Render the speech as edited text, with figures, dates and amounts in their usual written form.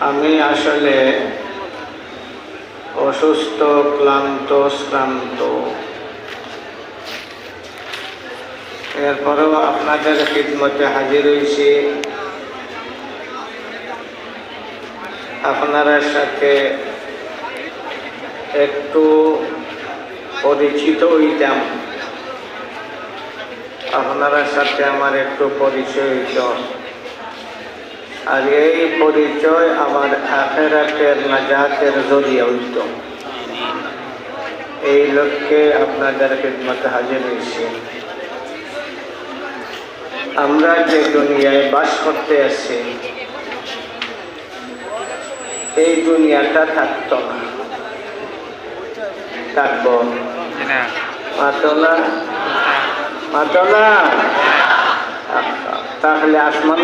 আমি আসলে অসুস্থ, ক্লান্ত, শ্রান্ত। এরপরেও আপনাদের খিদমতে হাজির হয়েছি, আপনাদের সাথে একটু পরিচিত হইতাম, আপনাদের সাথে আমার একটু পরিচয় হইত, আর এই পরিচয় আমার আখিরাতের নাজাতের জরিয়া হইত। এই লক্ষ্যে আপনাদের খিদমতে হাজির হয়েছি। আমরা যে দুনিয়ায় বাস করতে আছি, এই দুনিয়াটা থাকতো না, থাকবো মাতলা মাতলা, তাহলে আসমান